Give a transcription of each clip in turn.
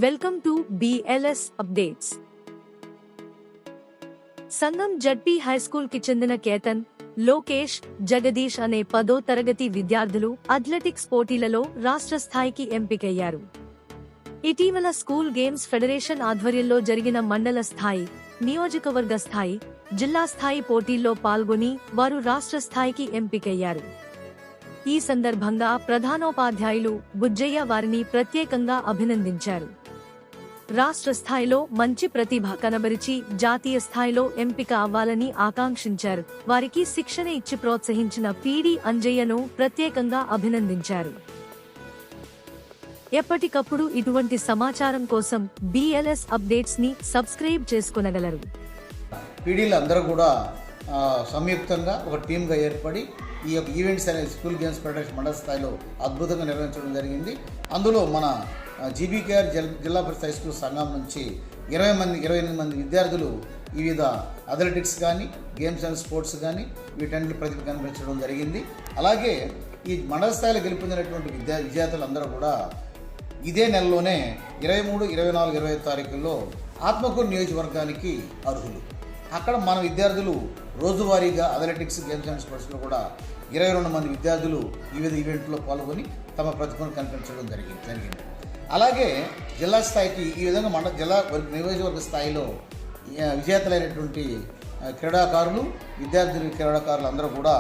Welcome to BLS updates. Sangam ZP high school కి చెందిన కేతన్, లోకేష్, జగదీష్ అనే 10వ తరగతి విద్యార్థులు అథ్లెటిక్స్ పోటీలలో రాష్ట్ర స్థాయికి ఎంపికయ్యారు. ఇటీవల స్కూల్ గేమ్స్ ఫెడరేషన్ ఆధ్వర్యంలో జరిగిన మండల స్థాయి, నియోజకవర్గ స్థాయి, జిల్లా స్థాయి పోటీల్లో పాల్గొని వారు రాష్ట్ర స్థాయికి ఎంపికయ్యారు. ఈ సందర్భంగా ప్రధానోపాధ్యాయులు బుజ్జయ్య వారిని ప్రత్యేకంగా అభినందించారు. రాష్ట్ర స్థాయిలో మంచి ప్రతిభ కనబరిచి జాతీయ స్థాయిలో ఎంపిక అవ్వాలని ఆకాంక్షించారు. వారికి శిక్షణ ఇచ్చి ప్రోత్సహించిన PD అంజయ్యను ప్రత్యేకంగా అభినందించారు. ఎప్పటికప్పుడు ఇటువంటి సమాచారం కోసం BLS అప్డేట్స్ ని సబ్స్క్రైబ్ చేసుకొనగలరు. పీడీలు అందరూ కూడా సంయుక్తంగా ఒక టీమ్గా ఏర్పడి ఈ యొక్క ఈవెంట్స్ అనేది స్కూల్ గేమ్స్ ఫెడరేషన్ మండల స్థాయిలో అద్భుతంగా నిర్వహించడం జరిగింది. అందులో మన GBKR జిల్లా పరిషత్ హై స్కూల్ సంఘం నుంచి 28 మంది విద్యార్థులు వివిధ అథ్లెటిక్స్ కానీ, గేమ్స్ అండ్ స్పోర్ట్స్ కానీ వీటన్నిటి ప్రతిభ కనిపించడం జరిగింది. అలాగే ఈ మండల స్థాయిలో గెలుపొందినటువంటి విజేతలందరూ కూడా ఇదే నెలలోనే 23, 24, 25 తారీఖుల్లో ఆత్మకూరు నియోజకవర్గానికి అర్హులు. అక్కడ మన విద్యార్థులు రోజువారీగా అథ్లెటిక్స్, గేమ్స్ అండ్ స్పోర్ట్స్లో కూడా 22 మంది విద్యార్థులు వివిధ ఈవెంట్లో పాల్గొని తమ ప్రతిభను కనిపించడం జరిగింది. అలాగే జిల్లా స్థాయికి ఈ విధంగా జిల్లా నియోజకవర్గ స్థాయిలో విజేతలైనటువంటి క్రీడాకారులు, క్రీడాకారులు అందరూ కూడా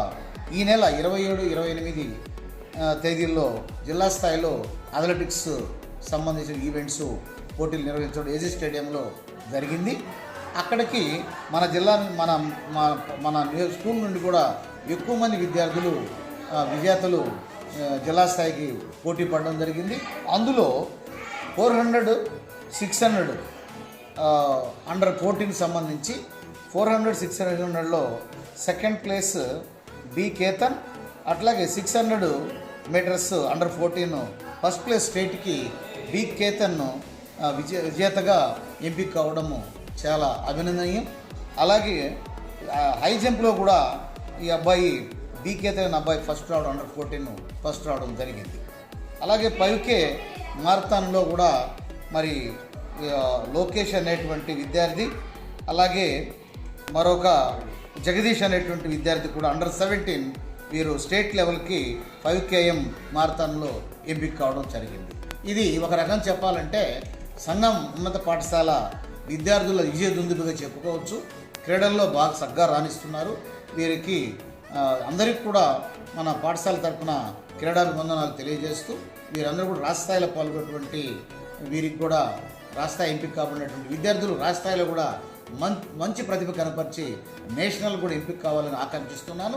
ఈ నెల 27, 28 తేదీల్లో జిల్లా స్థాయిలో అథ్లెటిక్స్ సంబంధించిన ఈవెంట్స్ పోటీలు నిర్వహించడం ఏజీ స్టేడియంలో జరిగింది. అక్కడికి మన జిల్లా మన స్కూల్ నుండి కూడా ఎక్కువ మంది విద్యార్థులు విజేతలు జిల్లా స్థాయికి పోటీ పడడం జరిగింది. అందులో 400, 600 అండర్ 14 సంబంధించి 400, 600లో సెకండ్ ప్లేస్ B కేతన్, అట్లాగే 600 మీటర్స్ అండర్ 14 ఫస్ట్ ప్లేస్ స్టేట్కి B కేతన్ను విజేతగా ఎంపిక కావడము చాలా అభినందనీయం. అలాగే హై జంప్లో కూడా ఈ అబ్బాయి B కేతన్ అబ్బాయి ఫస్ట్ రావడం, అండర్ 14 ఫస్ట్ రావడం జరిగింది. అలాగే 5K మారథాన్లో కూడా మరి లోకేష్ అనేటువంటి విద్యార్థి, అలాగే మరొక జగదీష్ అనేటువంటి విద్యార్థి కూడా అండర్ 17 వీరు స్టేట్ లెవెల్కి 5KM మారథాన్లో ఎంపిక కావడం జరిగింది. ఇది ఒక రకం చెప్పాలంటే సంఘం ఉన్నత పాఠశాల విద్యార్థుల విజయదుందుబిగా చెప్పుకోవచ్చు. క్రీడల్లో బాగా సగ్గా రాణిస్తున్నారు. వీరికి అందరికీ కూడా మన పాఠశాల తరఫున క్రీడాభివందనాలు తెలియజేస్తూ వీరందరూ కూడా రాష్ట్ర స్థాయిలో పాల్గొన్నటువంటి వీరికి కూడా రాష్ట్ర ఎంపిక కాబడినటువంటి విద్యార్థులు రాష్ట్ర స్థాయిలో కూడా మంచి ప్రతిభ కనపరిచి నేషనల్ కూడా ఎంపిక కావాలని ఆకాంక్షిస్తున్నాను.